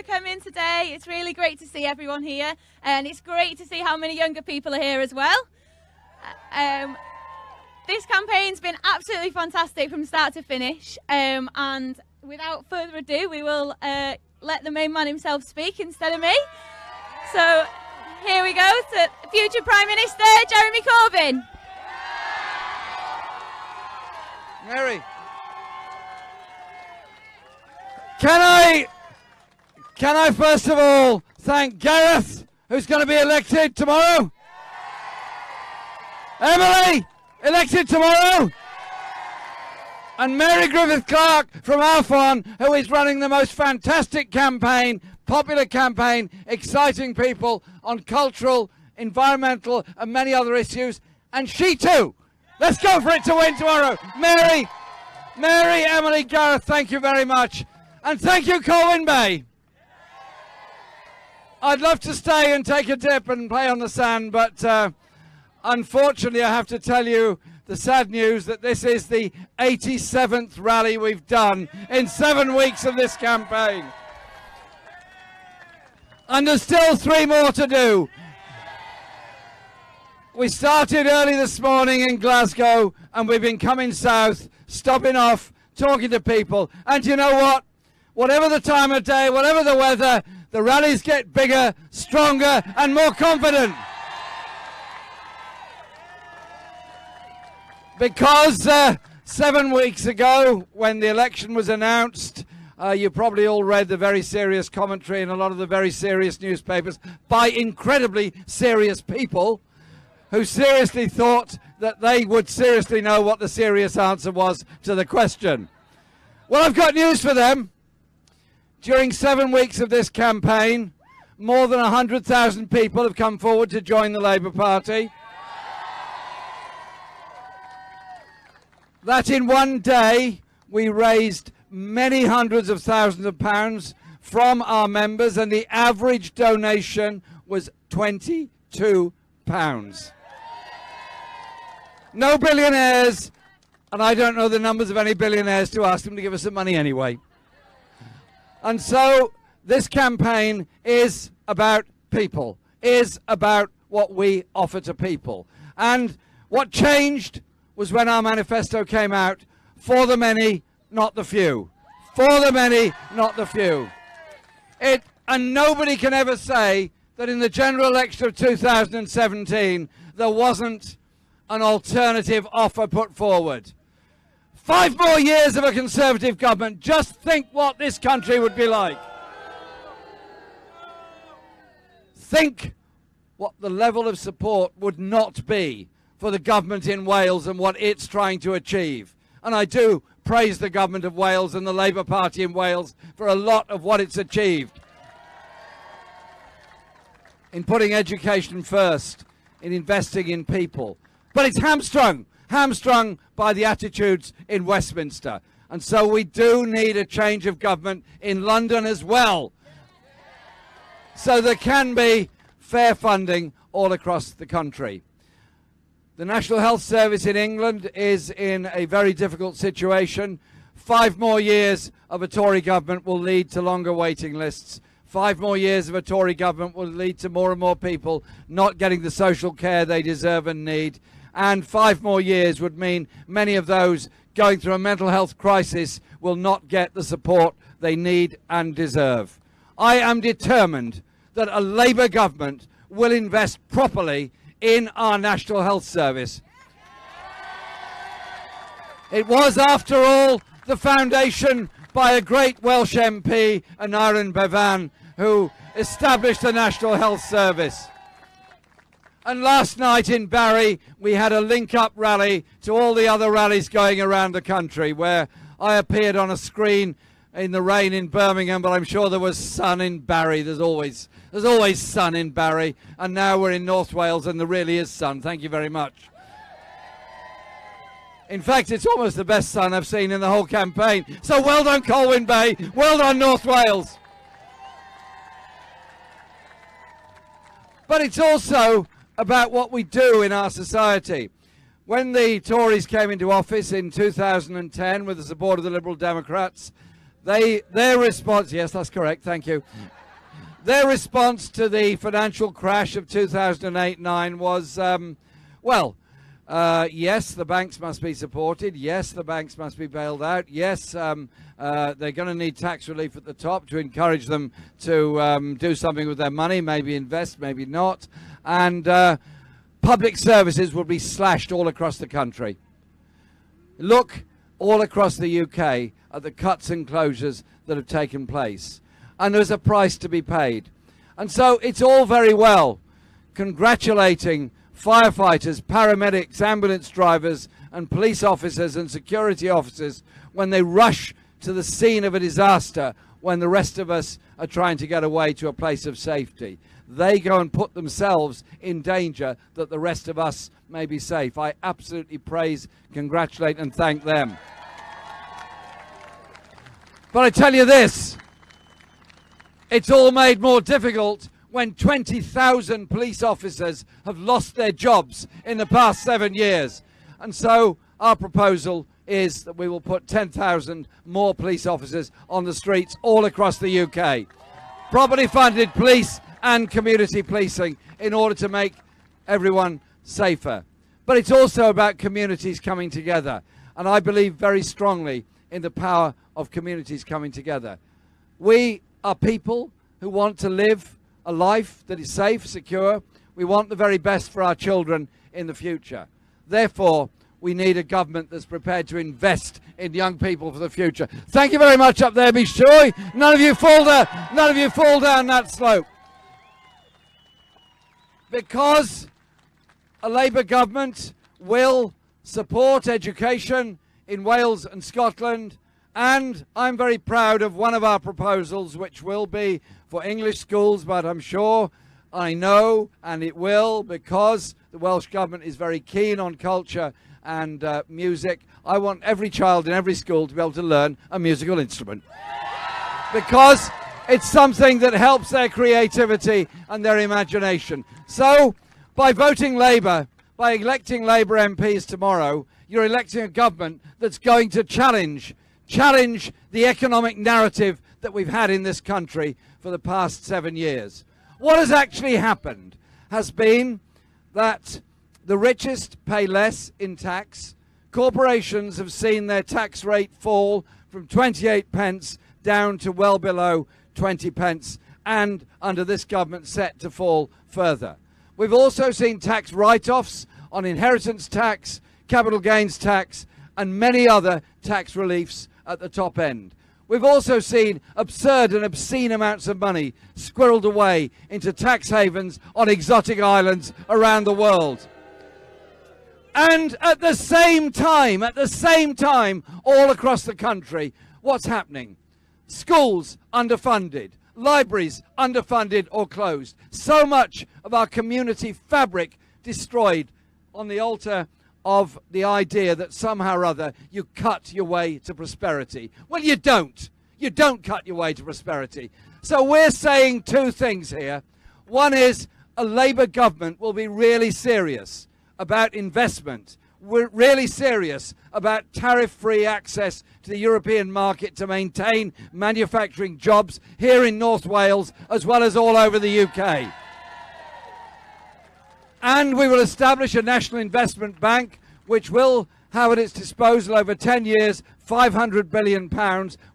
for coming today. It's really great to see everyone here, and it's great to see how many younger people are here as well. This campaign's been absolutely fantastic from start to finish, and without further ado, we will let the main man himself speak instead of me. So here we go to future Prime Minister Jeremy Corbyn. Mary, can I first of all thank Gareth, who's going to be elected tomorrow? Emily, elected tomorrow? And Mary Griffith-Clark from Alphon, who is running the most fantastic campaign, popular campaign, exciting people on cultural, environmental and many other issues. And she too. Let's go for it to win tomorrow. Mary, Emily, Gareth, thank you very much. And thank you, Colwyn Bay. I'd love to stay and take a dip and play on the sand, but unfortunately I have to tell you the sad news that this is the 87th rally we've done in 7 weeks of this campaign. And there's still 3 more to do. We started early this morning in Glasgow, and we've been coming south, stopping off, talking to people. And you know what? Whatever the time of day, whatever the weather, the rallies get bigger, stronger and more confident. Because 7 weeks ago, when the election was announced, you probably all read the very serious commentary in a lot of the very serious newspapers by incredibly serious people who seriously thought that they would seriously know what the serious answer was to the question. Well, I've got news for them. During 7 weeks of this campaign, more than 100,000 people have come forward to join the Labour Party. That in one day we raised many hundreds of thousands of pounds from our members, and the average donation was £22. No billionaires, and I don't know the numbers of any billionaires to ask them to give us some money anyway. And so this campaign is about people, is about what we offer to people. And what changed was when our manifesto came out: for the many, not the few. For the many, not the few. And nobody can ever say that in the general election of 2017 there wasn't an alternative offer put forward. 5 more years of a Conservative government. Just think what this country would be like. Think what the level of support would not be for the government in Wales and what it's trying to achieve. And I do praise the government of Wales and the Labour Party in Wales for a lot of what it's achieved. In putting education first, in investing in people. But it's hamstrung by the attitudes in Westminster. And so we do need a change of government in London as well. So there can be fair funding all across the country. The National Health Service in England is in a very difficult situation. 5 more years of a Tory government will lead to longer waiting lists. 5 more years of a Tory government will lead to more and more people not getting the social care they deserve and need. And 5 more years would mean many of those going through a mental health crisis will not get the support they need and deserve. I am determined that a Labour government will invest properly in our National Health Service. It was, after all, the foundation by a great Welsh MP, Aneurin Bevan, who established the National Health Service. And last night in Barry, we had a link-up rally to all the other rallies going around the country, where I appeared on a screen in the rain in Birmingham, but I'm sure there was sun in Barry. There's always sun in Barry. And now we're in North Wales and there really is sun. Thank you very much. In fact, it's almost the best sun I've seen in the whole campaign. So well done, Colwyn Bay. Well done, North Wales. But it's also about what we do in our society. When the Tories came into office in 2010 with the support of the Liberal Democrats, Their response, yes, that's correct, thank you. Their response to the financial crash of 2008-9 was, yes, the banks must be supported. Yes, the banks must be bailed out. Yes, they're going to need tax relief at the top to encourage them to do something with their money, maybe invest, maybe not. And public services will be slashed all across the country. Look all across the UK at the cuts and closures that have taken place. And there's a price to be paid. And so it's all very well congratulating firefighters, paramedics, ambulance drivers and police officers and security officers when they rush to the scene of a disaster when the rest of us are trying to get away to a place of safety. They go and put themselves in danger that the rest of us may be safe. I absolutely praise, congratulate and thank them. But I tell you this, it's all made more difficult when 20,000 police officers have lost their jobs in the past 7 years. And so our proposal is that we will put 10,000 more police officers on the streets all across the UK. Properly funded police and community policing in order to make everyone safer. But it's also about communities coming together. And I believe very strongly in the power of communities coming together. We are people who want to live a life that is safe, secure. We want the very best for our children in the future. Therefore, we need a government that's prepared to invest in young people for the future. Thank you very much up there, be sure. None of you fall down that slope. Because a Labour government will support education in Wales and Scotland, and I'm very proud of one of our proposals, which will be for English schools, but I'm sure, I know, and it will, because the Welsh Government is very keen on culture and music. I want every child in every school to be able to learn a musical instrument. Because it's something that helps their creativity and their imagination. So, by voting Labour, by electing Labour MPs tomorrow, you're electing a government that's going to challenge the economic narrative that we've had in this country for the past 7 years. What has actually happened has been that the richest pay less in tax. Corporations have seen their tax rate fall from 28 pence down to well below 20 pence, and under this government set to fall further. We've also seen tax write-offs on inheritance tax, capital gains tax, and many other tax reliefs at the top end. We've also seen absurd and obscene amounts of money squirreled away into tax havens on exotic islands around the world. And at the same time, all across the country, what's happening? Schools underfunded, libraries underfunded or closed. So much of our community fabric destroyed on the altar of the idea that somehow or other you cut your way to prosperity. Well, you don't. You don't cut your way to prosperity. So we're saying two things here. One is a Labour government will be really serious about investment. We're really serious about tariff-free access to the European market to maintain manufacturing jobs here in North Wales as well as all over the UK. And we will establish a national investment bank which will have at its disposal over 10 years £500 billion,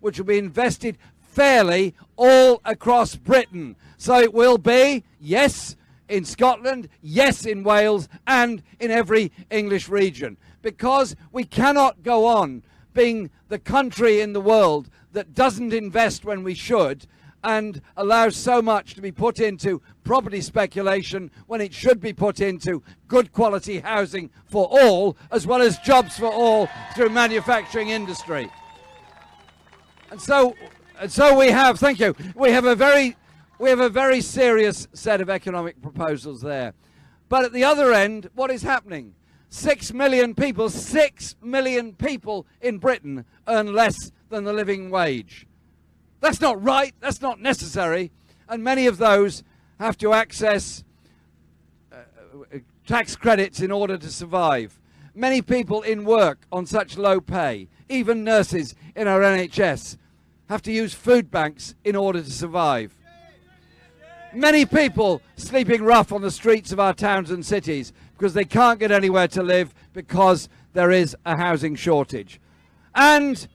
which will be invested fairly all across Britain. So it will be, yes, in Scotland, yes, in Wales, and in every English region. Because we cannot go on being the country in the world that doesn't invest when we should and allows so much to be put into property speculation when it should be put into good quality housing for all, as well as jobs for all through manufacturing industry. And so we have, thank you, we have a very serious set of economic proposals there. But at the other end, what is happening? 6 million people in Britain earn less than the living wage. That's not right, that's not necessary, and many of those have to access tax credits in order to survive. Many people in work on such low pay, even nurses in our NHS, have to use food banks in order to survive. Many people sleeping rough on the streets of our towns and cities because they can't get anywhere to live because there is a housing shortage. And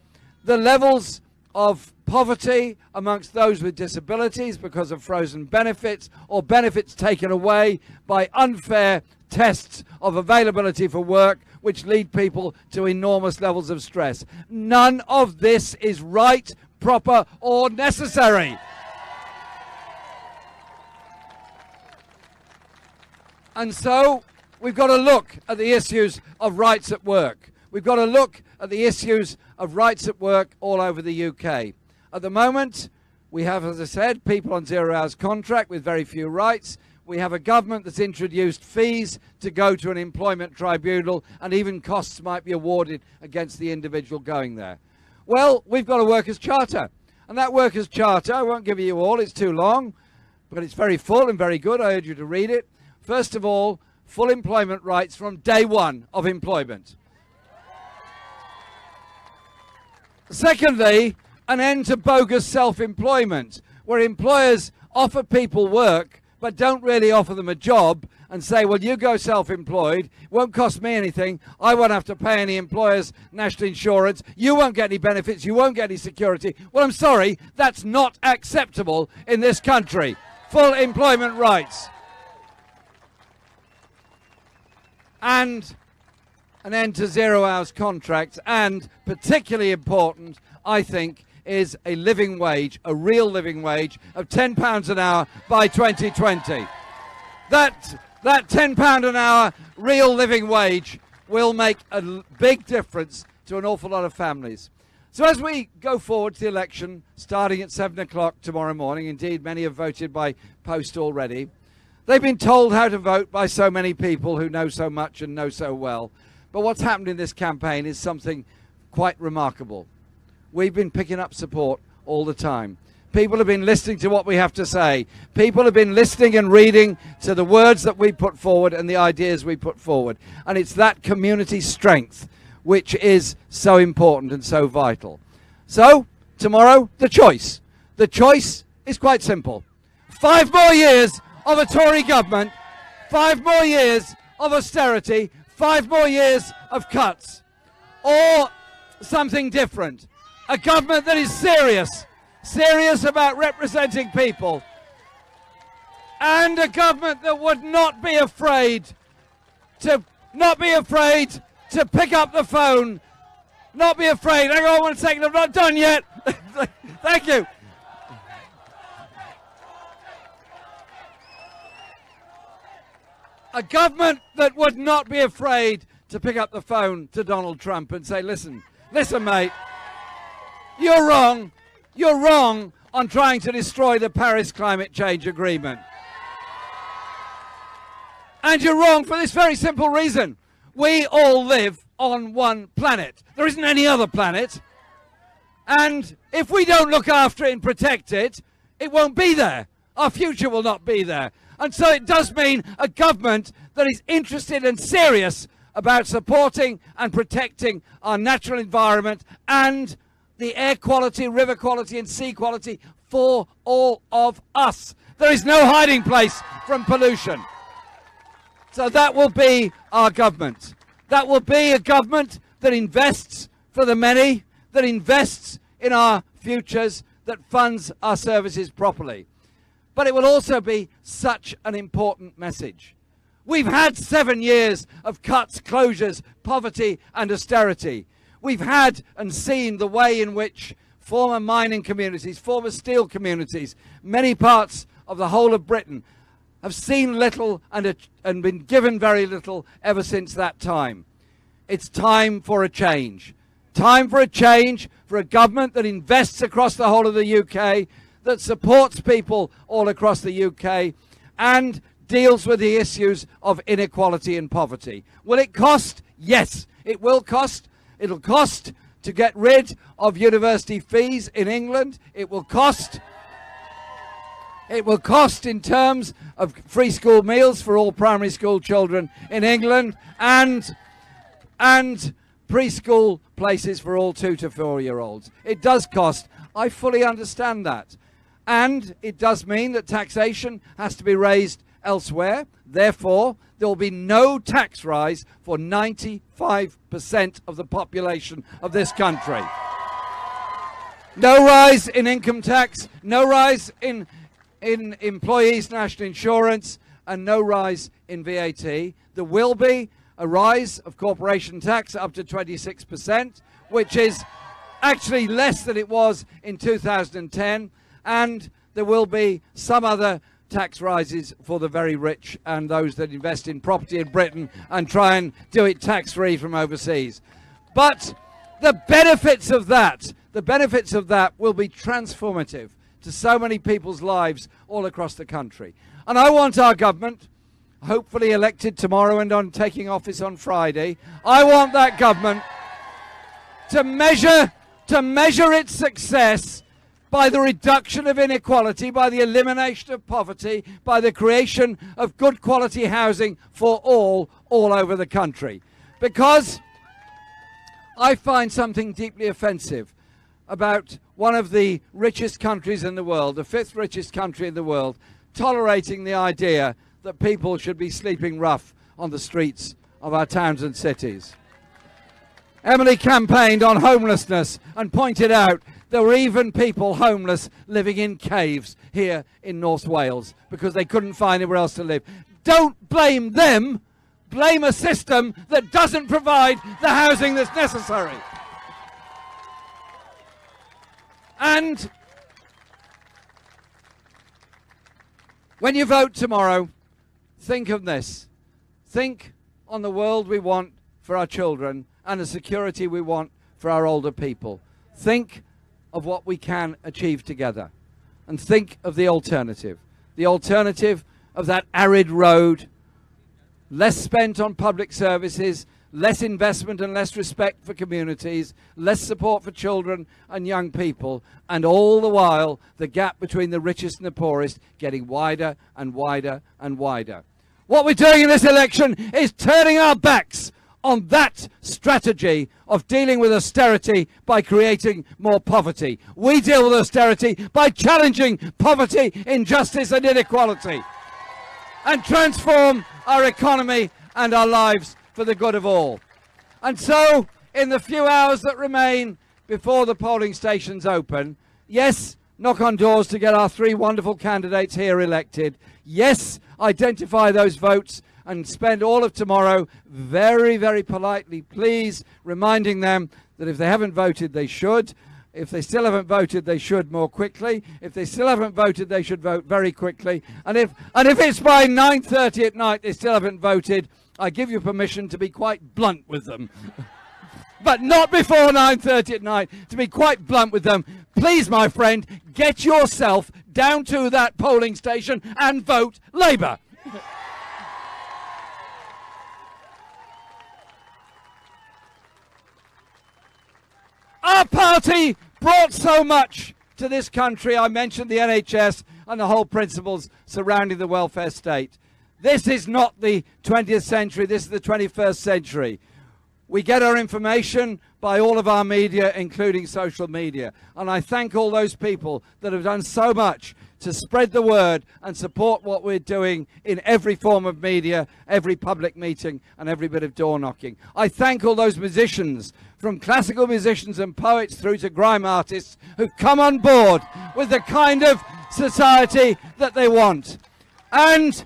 the levels of poverty amongst those with disabilities because of frozen benefits or benefits taken away by unfair tests of availability for work, which lead people to enormous levels of stress. None of this is right, proper, or necessary. And so we've got to look at the issues of rights at work. We've got to look at the issues of rights at work all over the UK. At the moment, we have, as I said, people on 0 hours contract with very few rights. We have a government that's introduced fees to go to an employment tribunal, and even costs might be awarded against the individual going there. Well, we've got a workers' charter. And that workers' charter, I won't give you all, it's too long, but it's very full and very good. I urge you to read it. First of all, full employment rights from day one of employment. Secondly, an end to bogus self-employment, where employers offer people work but don't really offer them a job and say, well, you go self-employed, it won't cost me anything, I won't have to pay any employer's national insurance, you won't get any benefits, you won't get any security. Well, I'm sorry, that's not acceptable in this country. Full employment rights. And an end to 0 hours contracts, and particularly important, I think, is a living wage, a real living wage of £10 an hour by 2020. That £10 an hour real living wage will make a big difference to an awful lot of families. So as we go forward to the election, starting at 7 o'clock tomorrow morning, indeed many have voted by post already, they've been told how to vote by so many people who know so much and know so well. But what's happened in this campaign is something quite remarkable. We've been picking up support all the time. People have been listening to what we have to say. People have been listening and reading to the words that we put forward and the ideas we put forward. And it's that community strength which is so important and so vital. So, tomorrow, the choice. The choice is quite simple. 5 more years of a Tory government, 5 more years of austerity, 5 more years of cuts, or something different. A government that is serious about representing people, and a government that would not be afraid to pick up the phone, not be afraid. Hang on 1 second, I'm not done yet. Thank you. A government that would not be afraid to pick up the phone to Donald Trump and say, listen, mate, you're wrong on trying to destroy the Paris Climate Change Agreement. And you're wrong for this very simple reason. We all live on one planet. There isn't any other planet. And if we don't look after it and protect it, it won't be there. Our future will not be there. And so it does mean a government that is interested and serious about supporting and protecting our natural environment and the air quality, river quality and sea quality for all of us. There is no hiding place from pollution. So that will be our government. That will be a government that invests for the many, that invests in our futures, that funds our services properly. But it will also be such an important message. We've had 7 years of cuts, closures, poverty and austerity. We've had and seen the way in which former mining communities, former steel communities, many parts of the whole of Britain have seen little and been given very little ever since that time. It's time for a change. Time for a change, for a government that invests across the whole of the UK, that supports people all across the UK and deals with the issues of inequality and poverty. Will it cost? Yes, it will cost. It'll cost to get rid of university fees in England. It will cost in terms of free school meals for all primary school children in England and preschool places for all 2 to 4-year-olds. It does cost. I fully understand that. And it does mean that taxation has to be raised elsewhere. Therefore, there will be no tax rise for 95% of the population of this country. No rise in income tax, no rise in employees' national insurance, and no rise in VAT. There will be a rise of corporation tax up to 26%, which is actually less than it was in 2010, and there will be some other tax rises for the very rich and those that invest in property in Britain and try and do it tax-free from overseas. But the benefits of that will be transformative to so many people's lives all across the country. And I want our government, hopefully elected tomorrow and on taking office on Friday, I want that government to measure its success by the reduction of inequality, by the elimination of poverty, by the creation of good quality housing for all over the country. Because I find something deeply offensive about one of the richest countries in the world, the 5th richest country in the world, tolerating the idea that people should be sleeping rough on the streets of our towns and cities. Emily campaigned on homelessness and pointed out there were even people homeless living in caves here in North Wales because they couldn't find anywhere else to live. Don't blame them, blame a system that doesn't provide the housing that's necessary. And when you vote tomorrow, think of this. Think on the world we want for our children and the security we want for our older people. Think of what we can achieve together. And think of the alternative. The alternative of that arid road, less spent on public services, less investment and less respect for communities, less support for children and young people, and all the while the gap between the richest and the poorest getting wider and wider and wider. What we're doing in this election is turning our backs on that strategy of dealing with austerity by creating more poverty. We deal with austerity by challenging poverty, injustice and inequality and transform our economy and our lives for the good of all. And so, in the few hours that remain before the polling stations open, yes, knock on doors to get our 3 wonderful candidates here elected. Yes, identify those votes and spend all of tomorrow very, very politely, please, reminding them that if they haven't voted, they should. If they still haven't voted, they should more quickly. If they still haven't voted, they should vote very quickly. And if it's by 9:30 at night they still haven't voted, I give you permission to be quite blunt with them. But not before 9:30 at night, to be quite blunt with them. Please, my friend, get yourself down to that polling station and vote Labour. Our party brought so much to this country. I mentioned the NHS and the whole principles surrounding the welfare state. This is not the 20th century, this is the 21st century. We get our information by all of our media, including social media. And I thank all those people that have done so much to spread the word and support what we're doing in every form of media, every public meeting and every bit of door knocking. I thank all those musicians, from classical musicians and poets through to grime artists, who've come on board with the kind of society that they want. And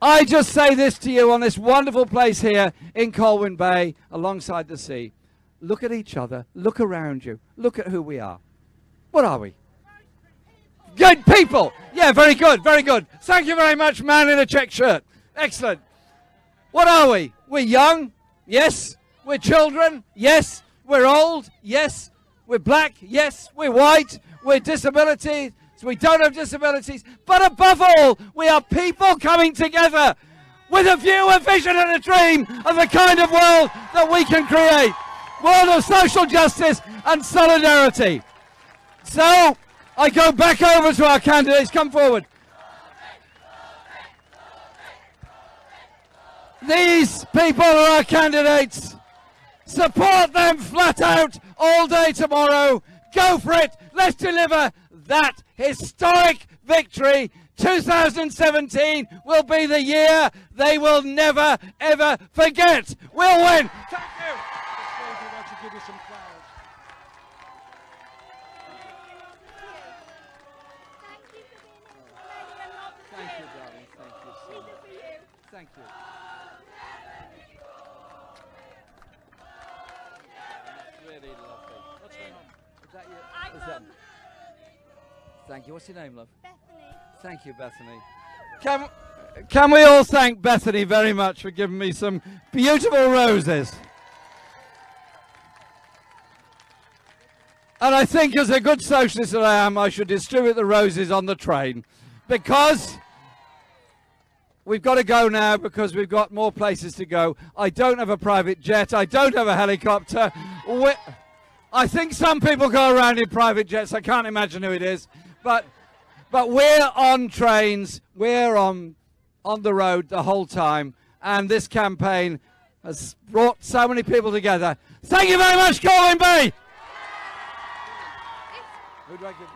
I just say this to you on this wonderful place here in Colwyn Bay alongside the sea. Look at each other, look around you, look at who we are. What are we? Good people! Yeah, very good, very good. Thank you very much, man in a check shirt. Excellent. What are we? We're young? Yes. We're children? Yes. We're old? Yes. We're black? Yes. We're white? We're disabilities? So we don't have disabilities. But above all, we are people coming together with a view, a vision and a dream of the kind of world that we can create. World of social justice and solidarity. So, I go back over to our candidates. Come forward. These people are our candidates. Support them flat out all day tomorrow. Go for it. Let's deliver that historic victory. 2017 will be the year they will never, ever forget. We'll win. Thank you. Give you some flowers. Thank you, darling. Thank you so much. Thank you. It's really lovely. What's going on? Is that you? I'm Thank you. What's your name, love? Bethany. Thank you, Bethany. Can we all thank Bethany very much for giving me some beautiful roses? And I think as a good socialist that I am, I should distribute the roses on the train, because we've got to go now, because we've got more places to go. I don't have a private jet. I don't have a helicopter. I think some people go around in private jets. I can't imagine who it is. But we're on trains. We're on the road the whole time. And this campaign has brought so many people together. Thank you very much, Colwyn Bay. Who do I give it to?